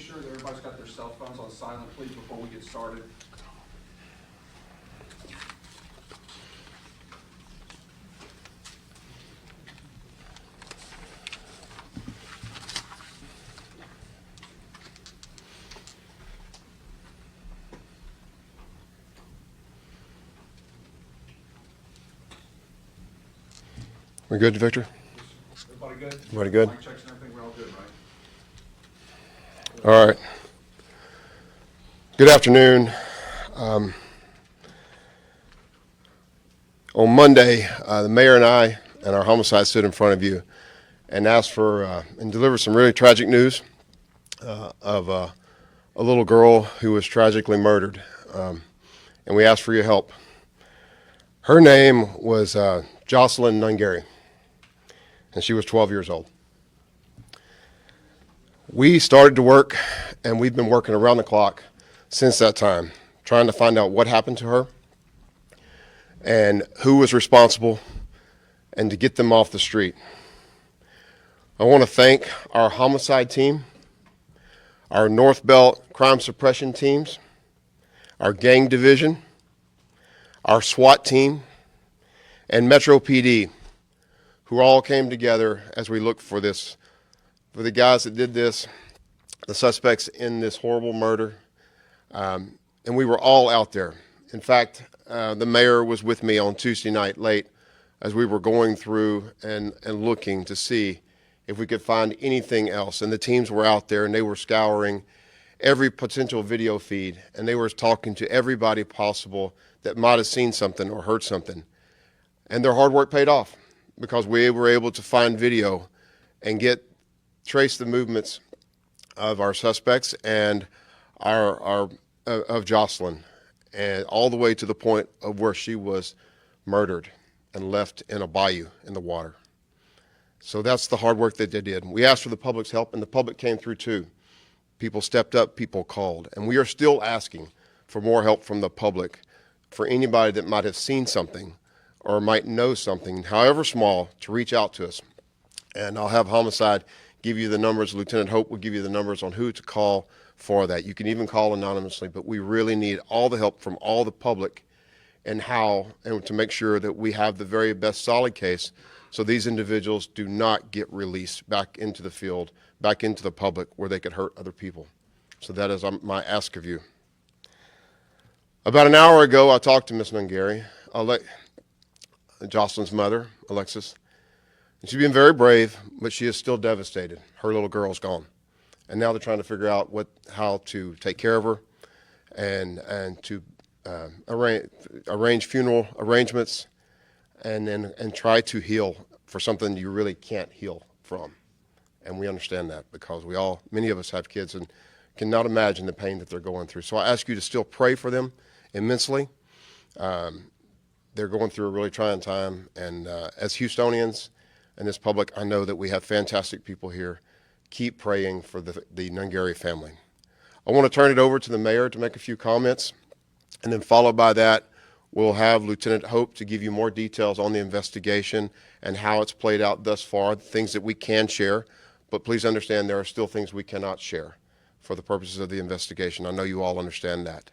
sure that everybody's got their cell phones on silent, please, before we get started. We good, Victor? Everybody good? Everybody good? Mic checks and everything, we're all good, right? All right. Good afternoon. On Monday, the mayor and I and our homicide stood in front of you and asked for and delivered some really tragic news of a little girl who was tragically murdered. And we asked for your help. Her name was Jocelyn Nungary, and she was 12 years old. We started to work, and we've been working around the clock since that time, trying to find out what happened to her and who was responsible and to get them off the street. I want to thank our homicide team, our North Belt crime suppression teams, our gang division, our SWAT team, and Metro PD, who all came together as we looked for for the guys that did this, the suspects in this horrible murder. And we were all out there. In fact, the mayor was with me on Tuesday night late as we were going through and looking to see if we could find anything else. And the teams were out there and they were scouring every potential video feed, and they were talking to everybody possible that might have seen something or heard something. And their hard work paid off, because we were able to find video and trace the movements of our suspects and of Jocelyn, and all the way to the point of where she was murdered and left in a bayou in the water. So that's the hard work that they did. We asked for the public's help, and the public came through too. People stepped up, people called, and we are still asking for more help from the public, for anybody that might have seen something or might know something, however small, to reach out to us. And I'll have Homicide give you the numbers. Lieutenant Hope will give you the numbers on who to call for that. You can even call anonymously, but we really need all the help from all the public and to make sure that we have the very best solid case so these individuals do not get released back into the field, back into the public where they could hurt other people. So that is my ask of you. About an hour ago, I talked to Miss Nungary, Jocelyn's mother, Alexis. And she's been very brave, but she is still devastated. Her little girl's gone. And now they're trying to figure out how to take care of her and to arrange funeral arrangements and try to heal for something you really can't heal from. And we understand that, because many of us have kids and cannot imagine the pain that they're going through. So I ask you to still pray for them immensely. They're going through a really trying time, and as Houstonians and this public, I know that we have fantastic people here. Keep praying for the Nungary family. I want to turn it over to the mayor to make a few comments, and then followed by that, we'll have Lieutenant Hope to give you more details on the investigation and how it's played out thus far, things that we can share, but please understand there are still things we cannot share for the purposes of the investigation. I know you all understand that.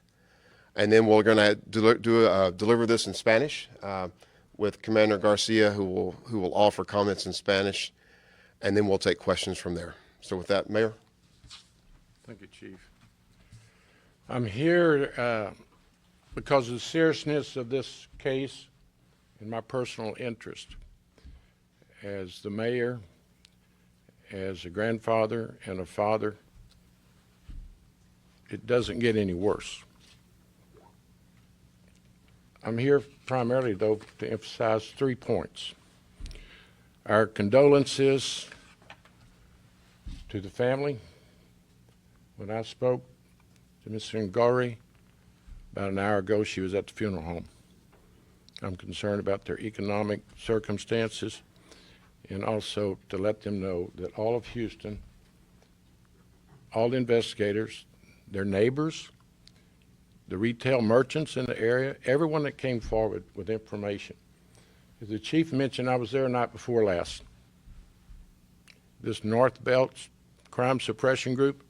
And then we're going to deliver this in Spanish with Commander Garcia, who will offer comments in Spanish, and then we'll take questions from there. So with that, Mayor. Thank you, Chief. I'm here because of the seriousness of this case and my personal interest. As the mayor, as a grandfather and a father, it doesn't get any worse. I'm here primarily, though, to emphasize 3 points. Our condolences to the family. When I spoke to Ms. Ngari about an hour ago, she was at the funeral home. I'm concerned about their economic circumstances, and also to let them know that all of Houston, all the investigators, their neighbors, the retail merchants in the area, everyone that came forward with information. As the chief mentioned, I was there night before last. This North Belt Crime Suppression Group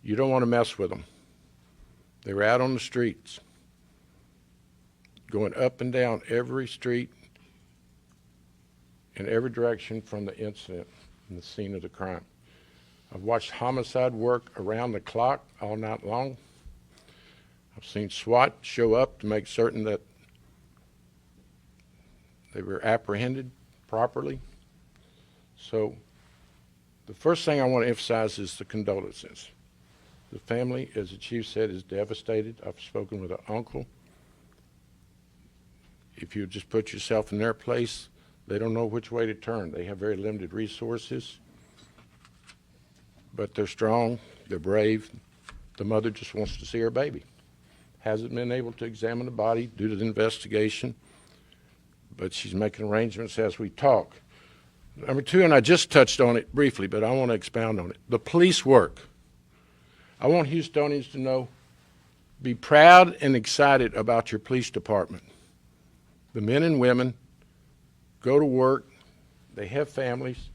You don't want to mess with them. They were out on the streets, going up and down every street in every direction from the incident and the scene of the crime. I've watched homicide work around the clock all night long. I've seen SWAT show up to make certain that they were apprehended properly. So the first thing I want to emphasize is the condolences. The family, as the chief said, is devastated. I've spoken with an uncle. If you just put yourself in their place, they don't know which way to turn. They have very limited resources, but they're strong, they're brave. The mother just wants to see her baby. Hasn't been able to examine the body due to the investigation, but she's making arrangements as we talk. Number two, and I just touched on it briefly, but I want to expound on it. The police work. I want Houstonians to know, be proud and excited about your police department. The men and women go to work, they have families,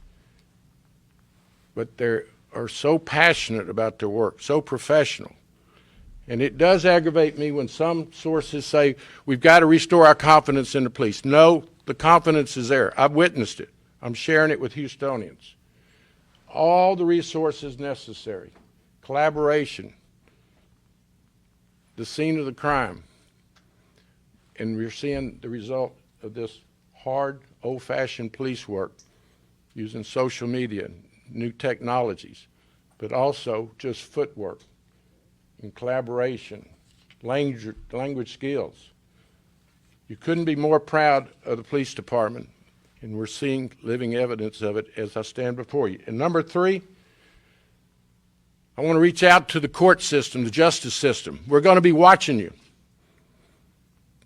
but they are so passionate about their work, so professional. And it does aggravate me when some sources say, we've got to restore our confidence in the police. No, the confidence is there. I've witnessed it. I'm sharing it with Houstonians. All the resources necessary, collaboration, the scene of the crime, and we're seeing the result of this hard, old-fashioned police work using social media, new technologies, but also just footwork and collaboration, language skills. You couldn't be more proud of the police department, and we're seeing living evidence of it as I stand before you. And number three, I want to reach out to the court system, the justice system. We're going to be watching you.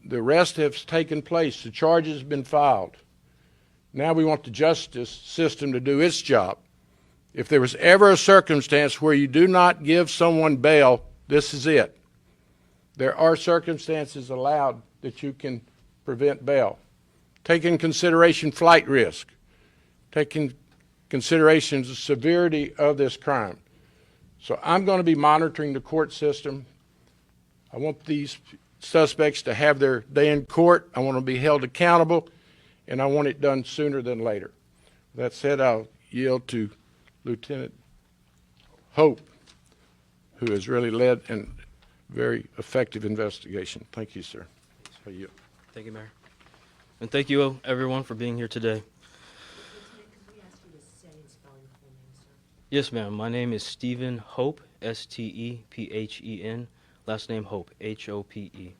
The arrest has taken place. The charges have been filed. Now we want the justice system to do its job. If there was ever a circumstance where you do not give someone bail, this is it. There are circumstances allowed that you can prevent bail. Take in consideration flight risk. Take in consideration the severity of this crime. So I'm going to be monitoring the court system. I want these suspects to have their day in court. I want them to be held accountable, and I want it done sooner than later. That said, I'll yield to Lieutenant Hope, who has really led a very effective investigation. Thank you, sir. For you. Thank you, Mayor. And thank you, everyone, for being here today. Could we ask you to say and spell your full name, sir? Yes, ma'am. My name is Stephen Hope, S-T-E-P-H-E-N. Last name Hope, H-O-P-E.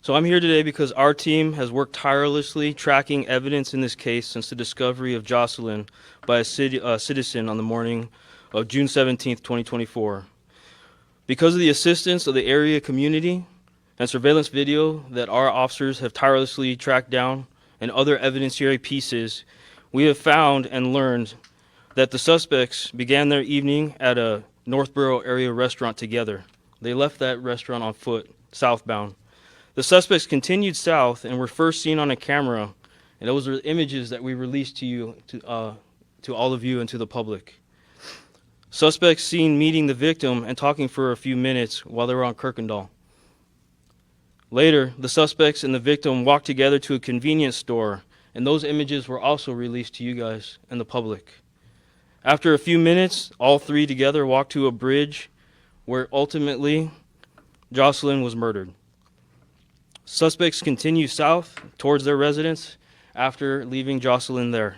So I'm here today because our team has worked tirelessly tracking evidence in this case since the discovery of Jocelyn by a citizen on the morning of June 17th, 2024. Because of the assistance of the area community and surveillance video that our officers have tirelessly tracked down and other evidentiary pieces, we have found and learned that the suspects began their evening at a Northborough area restaurant together. They left that restaurant on foot, southbound. The suspects continued south and were first seen on a camera, and those are the images that we released to you, to all of you and to the public. Suspects seen meeting the victim and talking for a few minutes while they were on Kirkendall. Later, the suspects and the victim walked together to a convenience store, and those images were also released to you guys and the public. After a few minutes, all three together walked to a bridge where ultimately Jocelyn was murdered. Suspects continue south towards their residence after leaving Jocelyn there.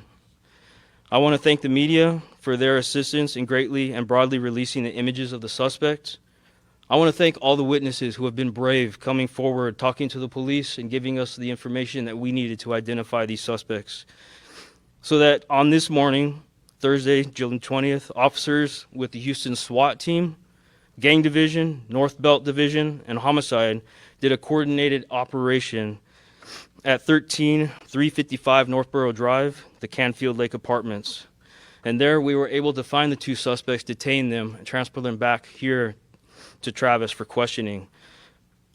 I want to thank the media for their assistance in greatly and broadly releasing the images of the suspects. I want to thank all the witnesses who have been brave, coming forward, talking to the police, and giving us the information that we needed to identify these suspects. So that on this morning, Thursday, June 20th, officers with the Houston SWAT team, Gang Division, North Belt Division, and Homicide did a coordinated operation at 13355 Northborough Drive, the Canfield Lake Apartments. And there we were able to find the two suspects, detain them, and transport them back here to Travis for questioning.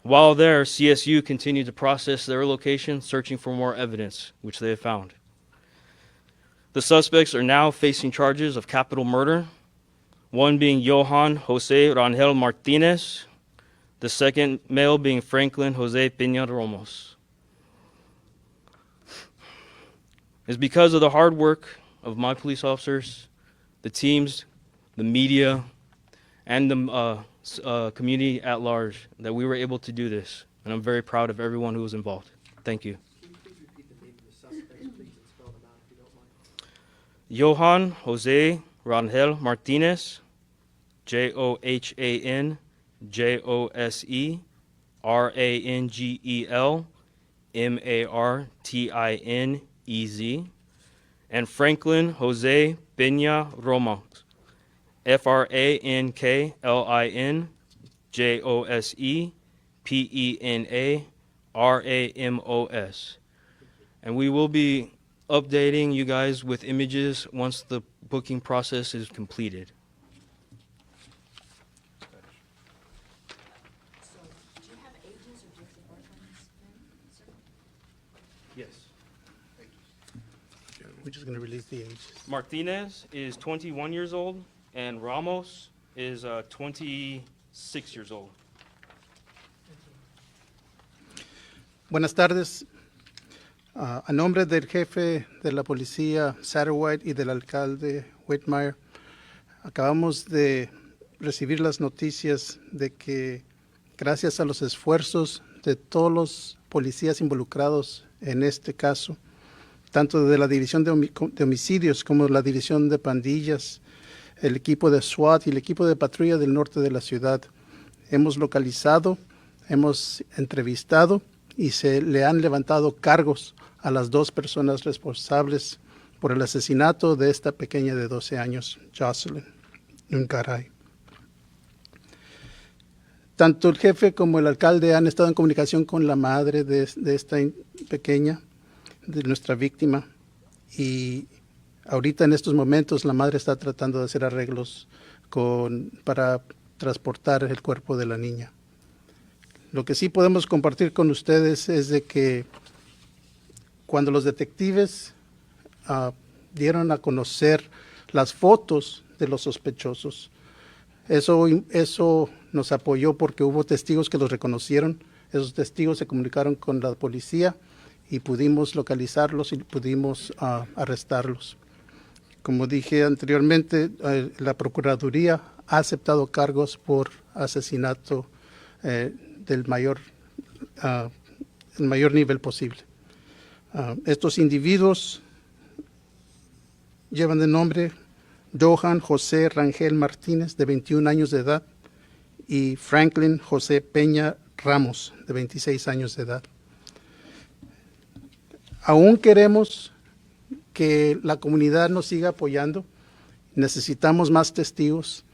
While there, CSU continued to process their location, searching for more evidence, which they have found. The suspects are now facing charges of capital murder, one being Johan Jose Rangel Martinez, the second male being Franklin Jose Peña Ramos. It's because of the hard work of my police officers, the teams, the media, and the community at large that we were able to do this. And I'm very proud of everyone who was involved. Thank you. Can you please repeat the name of the suspects, please, and spell them out if you don't mind? Johan Jose Rangel Martinez, Johan Jose Rangel Martinez, and Franklin Jose Peña Ramos, Franklin Jose Peña Ramos. And we will be updating you guys with images once the booking process is completed. So, do you have ages or do you have to work on this, sir? Yes. We're just going to release the ages. Martinez is 21 years old, and Ramos is 26 years old. Buenas tardes. A nombre del jefe de la policía Satterwhite y del alcalde Whitmire, acabamos de recibir las noticias de que gracias a los esfuerzos de todos los policías involucrados en este caso, tanto de la división de homicidios como la división de pandillas, el equipo de SWAT y el equipo de patrulla del norte de la ciudad, hemos localizado, hemos entrevistado y se le han levantado cargos a las dos personas responsables por el asesinato de esta pequeña de 12 años, Jocelyn Nungaray. Tanto el jefe como el alcalde han estado en comunicación con la madre de esta pequeña, de nuestra víctima, y ahorita en estos momentos la madre está tratando de hacer arreglos para transportar el cuerpo de la niña. Lo que sí podemos compartir con ustedes es de que cuando los detectives dieron a conocer las fotos de los sospechosos, eso nos apoyó porque hubo testigos que los reconocieron. Esos testigos se comunicaron con la policía y pudimos localizarlos y pudimos arrestarlos. Como dije anteriormente, la Procuraduría ha aceptado cargos por asesinato del mayor nivel posible. Estos individuos llevan de nombre Johan José Rangel Martínez, de 21 años de edad, y Franklin José Peña Ramos, de 26 años de edad. Aún queremos que la comunidad nos siga apoyando. Necesitamos más testigos,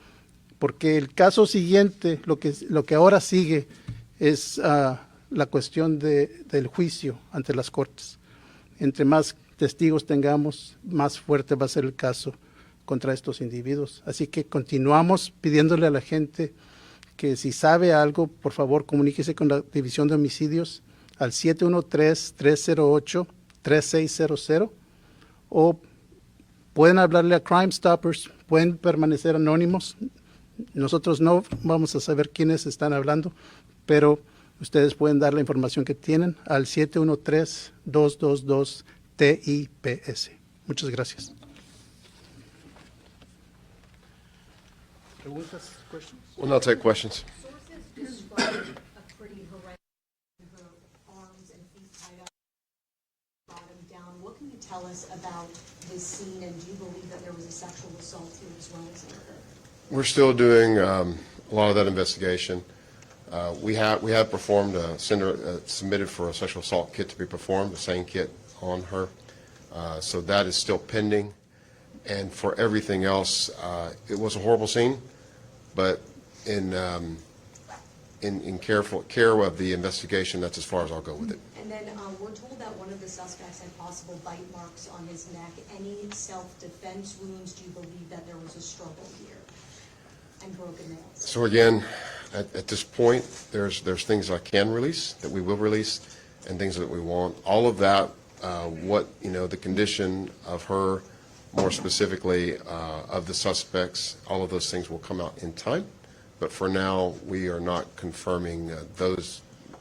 porque el caso siguiente, lo que ahora sigue, es la cuestión del juicio ante las cortes. Entre más testigos tengamos, más fuerte va a ser el caso contra estos individuos. Así que continuamos pidiéndole a la gente que si sabe algo, por favor, comuníquese con la División de Homicidios al 713-308-3600 o pueden hablarle a Crime Stoppers, pueden permanecer anónimos. Nosotros no vamos a saber quiénes están hablando, pero ustedes pueden dar la información que tienen al 713-222-TIPS. Muchas gracias. ¿Preguntas? Questions? We'll now take questions. Sources describe a pretty horrendous, her arms and feet tied up, bottom down. What can you tell us about this scene, and do you believe that there was a sexual assault here as well as murder? We're still doing a lot of that investigation. We have performed submitted for a sexual assault kit to be performed, the same kit on her. So that is still pending. And for everything else, it was a horrible scene, but in care of the investigation, that's as far as I'll go with it. And then we're told that one of the suspects had possible bite marks on his neck. Any self-defense wounds? Do you believe that there was a struggle here? And broken nails? So again, at this point, there's things I can release, that we will release, and things that we won't. All of that, the condition of her more specifically of the suspects. All of those things will come out in time. But for now, we are not confirming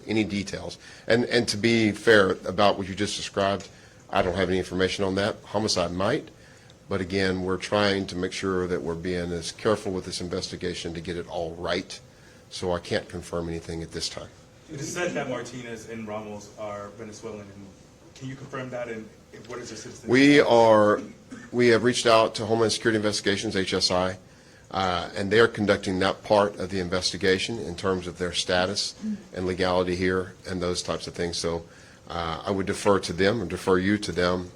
any details. And to be fair about what you just described, I don't have any information on that. Homicide might. But again, we're trying to make sure that we're being as careful with this investigation to get it all right. So I can't confirm anything at this time. It is said that Martinez and Ramos are Venezuelan. And can you confirm that? And what is their citizenship? We have reached out to Homeland Security Investigations, HSI, and they are conducting that part of the investigation in terms of their status and legality here and those types of things. So I would defer to them and defer you to them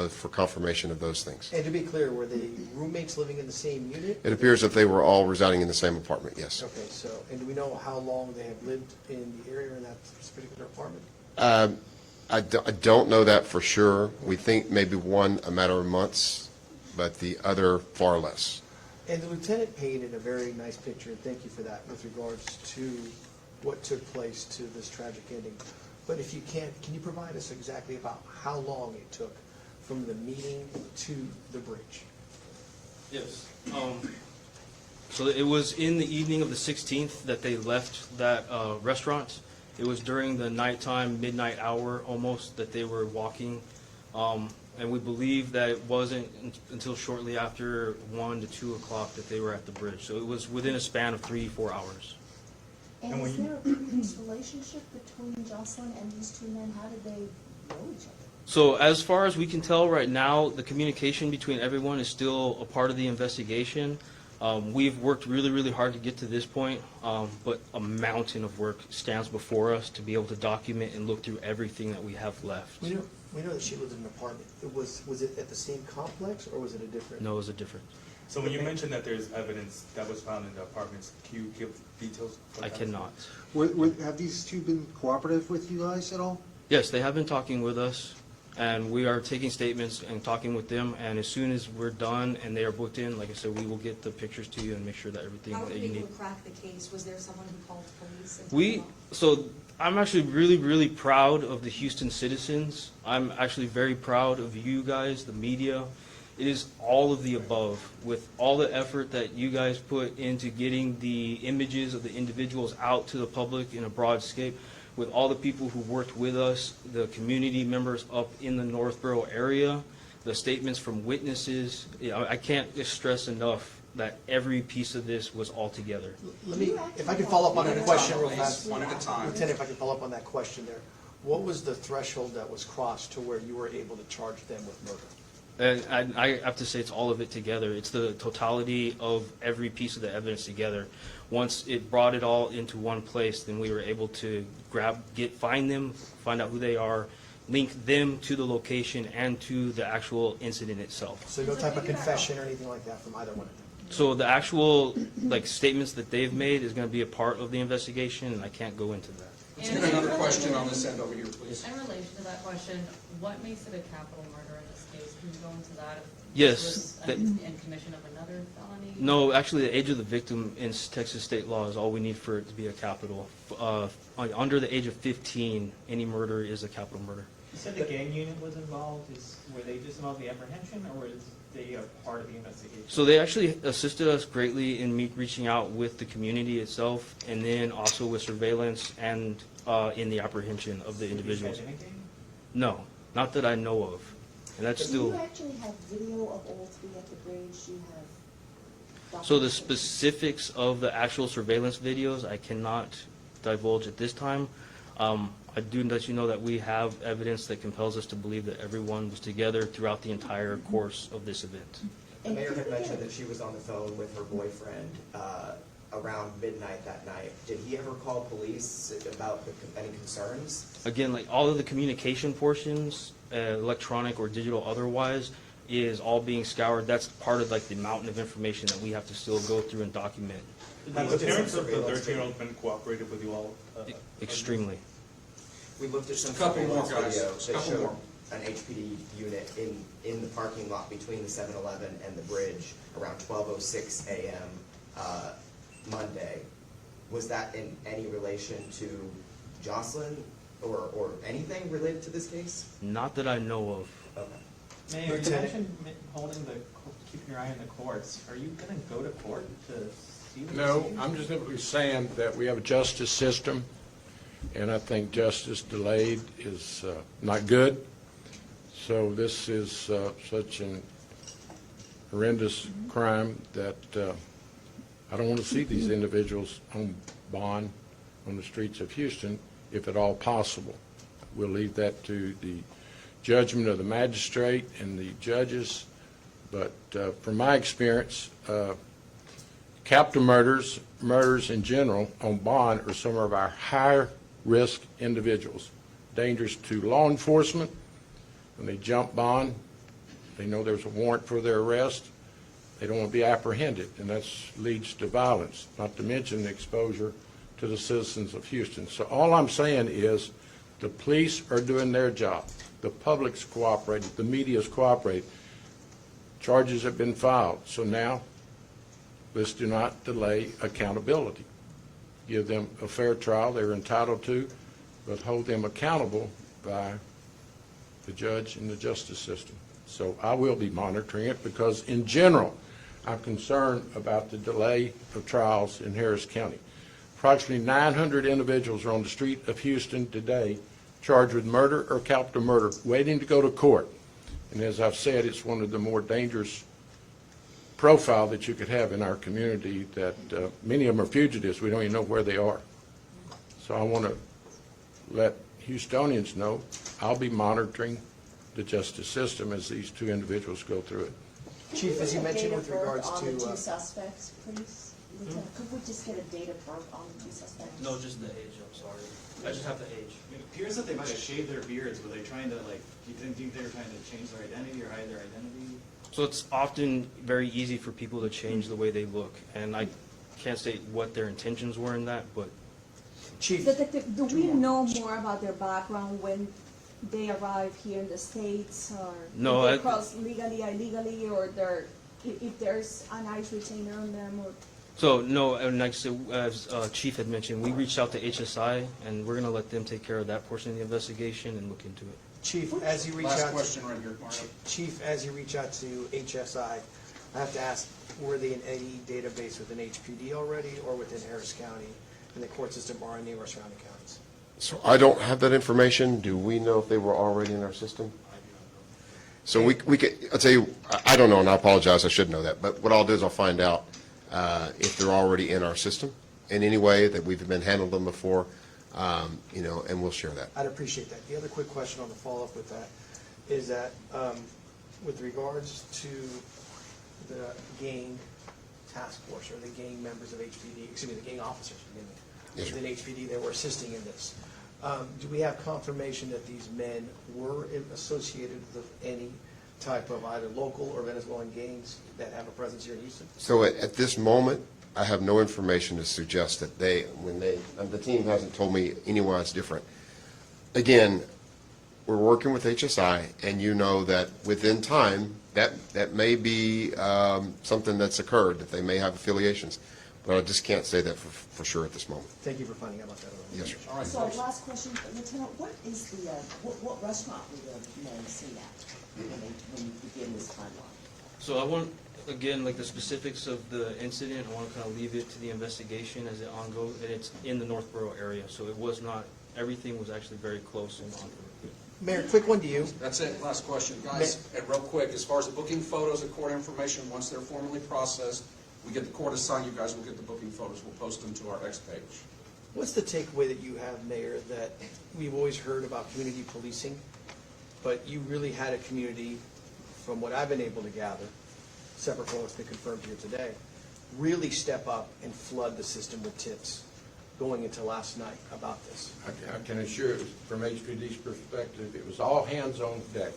for confirmation of those things. And to be clear, were they roommates living in the same unit? It appears that they were all residing in the same apartment, yes. Okay, so, and do we know how long they have lived in the area in that particular apartment? I don't know that for sure. We think maybe one a matter of months, but the other far less. And the lieutenant painted a very nice picture, and thank you for that, with regards to what took place to this tragic ending. But if you can you provide us exactly about how long it took from the meeting to the bridge? Yes. So it was in the evening of the 16th that they left that restaurant. It was during the nighttime, midnight hour almost, that they were walking. And we believe that it wasn't until shortly after 1 to 2 o'clock that they were at the bridge. So it was within a span of 3-4 hours. And is there a previous relationship between Jocelyn and these two men? How did they know each other? So as far as we can tell right now, the communication between everyone is still a part of the investigation. We've worked really, really hard to get to this point, but a mountain of work stands before us to be able to document and look through everything that we have left. We know that she lived in an apartment. Was it at the same complex, or was it a different? No, it was a different. So when you mentioned that there's evidence that was found in the apartments, can you give details? I cannot. Have these two been cooperative with you guys at all? Yes, they have been talking with us, and we are taking statements and talking with them, and as soon as we're done and they are booked in, like I said, we will get the pictures to you and make sure that everything How were that you you need. able to crack the case? Was there someone who called police? And told them off? So I'm actually really, really proud of the Houston citizens. I'm actually very proud of you guys, the media. It is all of the above. With all the effort that you guys put into getting the images of the individuals out to the public in a broad scape, with all the people who worked with us, the community members up in the Northborough area, the statements from witnesses, I can't just stress enough that every piece of this was all together. Let me, if I can follow up on that question real Please, fast. one at a time. Lieutenant, if I can follow up on that question there. What was the threshold that was crossed to where you were able to charge them with murder? And I have to say it's all of it together. It's the totality of every piece of the evidence together. Once it brought it all into one place, then we were able to find them, find out who they are, link them to the location and to the actual incident itself. So no type of confession or anything like that from either one of them? So the actual statements that they've made is going to be a part of the investigation, and I can't go into that. Let's get another question on this end over here, please. In relation to that question, what makes it a capital murder in this case? Can you go into that? If Yes, this was that- in commission of another felony? No, actually, the age of the victim in Texas state law is all we need for it to be a capital. Under the age of 15, any murder is a capital murder. You said the gang unit was involved. Were they just involved in the apprehension, or was they a part of the investigation? So they actually assisted us greatly in reaching out with the community itself, and then also with surveillance and in the apprehension of the individuals. Did these guys anything? No, not that I know of. And that's Do still, you actually have video of all three at the bridge? Do you have so the documentation? specifics of the actual surveillance videos, I cannot divulge at this time. I do let you know that we have evidence that compels us to believe that everyone was together throughout the entire course of this event. The mayor had mentioned that she was on the phone with her boyfriend around midnight that night. Did he ever call police about any concerns? Again, like all of the communication portions, electronic or digital otherwise, is all being scoured. That's part of the mountain of information that we have to still go through and document. Have the parents of the 13-year-old been cooperative with you all? Extremely. We looked at some Couple more, surveillance video guys. that Couple showed more. an HPD unit in the parking lot between the 7-Eleven and the bridge around 12:06 a.m. Monday. Was that in any relation to Jocelyn or anything related to this case? Not that I know of. Okay. Mayor, you Lieutenant. mentioned holding the keeping your eye on the courts. Are you gonna go to court to see the No, proceedings? I'm just simply saying that we have a justice system, and I think justice delayed is not good. So this is such an horrendous crime that I don't want to see these individuals on bond on the streets of Houston, if at all possible. We'll leave that to the judgment of the magistrate and the judges. But from my experience, capital murders in general on bond are some of our higher risk individuals, dangerous to law enforcement. When they jump bond, they know there's a warrant for their arrest. They don't want to be apprehended, and that leads to violence, not to mention the exposure to the citizens of Houston. So all I'm saying is the police are doing their job. The public's cooperating. The media's cooperating. Charges have been filed. So now let's do not delay accountability. Give them a fair trial they're entitled to, but hold them accountable by the judge and the justice system. So I will be monitoring it because, in general, I'm concerned about the delay of trials in Harris County. Approximately 900 individuals are on the street of Houston today charged with murder or capital murder, waiting to go to court. And as I've said, it's one of the more dangerous profile that you could have in our community, that many of them are fugitives. We don't even know where they are. So I want to let Houstonians know I'll be monitoring the justice system as these two individuals go through it. Chief, as you mentioned with regards on the to, two suspects, please? Lieutenant, could we just get a date of birth on the two suspects? No, just the age, I'm sorry. I just have the age. It appears that they might have shaved their beards. Were they trying to, like, do you think they were trying to change their identity or hide their identity? So it's often very easy for people to change the way they look, and I can't say what their intentions were in that, but Chief, Detective, do we know more about their background when they arrive here in the States, or No, if they I- cross legally, illegally, or if there's an ICE retainer on them, or? so no, and like I said, as Chief had mentioned, we reached out to HSI, and we're gonna let them take care of that portion of the investigation and look into it. Chief, as you reach Last out, question right here, Mario. Chief, as you reach out to HSI, I have to ask, were they in any database within HPD already or within Harris County in the court system or any of our surrounding counties? So I don't have that information. Do we know if they were already in our system? So we could, I'll tell you, I don't know, and I apologize, I should know that, but what I'll do is I'll find out if they're already in our system in any way, that we've been handled them before, and we'll share that. I'd appreciate that. The other quick question on the follow-up with that is that with regards to the gang task force or the gang members of HPD, excuse me, the gang officers, forgive me, Yes, sir. within HPD that were assisting in this, do we have confirmation that these men were associated with any type of either local or Venezuelan gangs that have a presence here in Houston? So at this moment, I have no information to suggest that the team hasn't told me anyone's different. Again, we're working with HSI, and you know that within time, that may be something that's occurred, that they may have affiliations. But I just can't say that for sure at this moment. Thank you for finding out about that. Yes, sir. All right, So folks. last question, Lieutenant, what is the, what restaurant were the men seen at when you begin this timeline? So I want, again, like the specifics of the incident, I want to kind of leave it to the investigation as it ongoes, and it's in the Northborough area, so it was not, everything was actually very close and on. Mayor, quick one to you. That's it, last question. Guys, and real quick, as far as the booking photos and court information, once they're formally processed, we get the court assigned, you guys will get the booking photos. We'll post them to our X page. What's the takeaway that you have, Mayor, that we've always heard about community policing, but you really had a community, from what I've been able to gather, separate from what's been confirmed here today, really step up and flood the system with tips going into last night about this? I can assure you, from HPD's perspective, it was all hands on deck.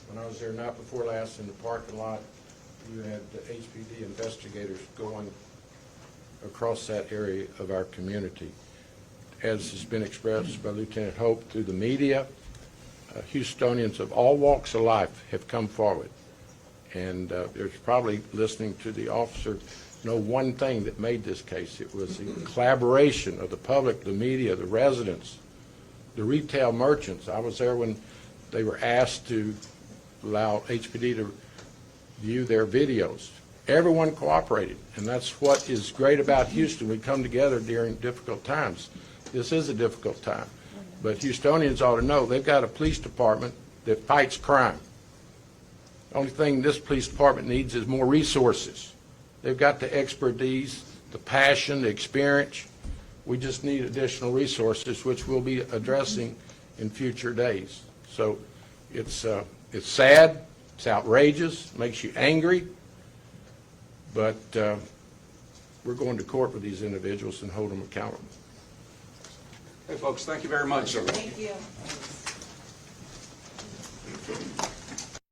When I was there night before last in the parking lot, you had the HPD investigators going across that area of our community. As has been expressed by Lieutenant Hope through the media, Houstonians of all walks of life have come forward. And there's probably, listening to the officer, no one thing that made this case. It was the collaboration of the public, the media, the residents, the retail merchants. I was there when they were asked to allow HPD to view their videos. Everyone cooperated, and that's what is great about Houston. We come together during difficult times. This is a difficult time, but Houstonians ought to know they've got a police department that fights crime. The only thing this police department needs is more resources. They've got the expertise, the passion, the experience. We just need additional resources, which we'll be addressing in future days. So it's sad, it's outrageous, makes you angry, but we're going to court with these individuals and hold them accountable. Hey, folks, thank you very much. Thank you.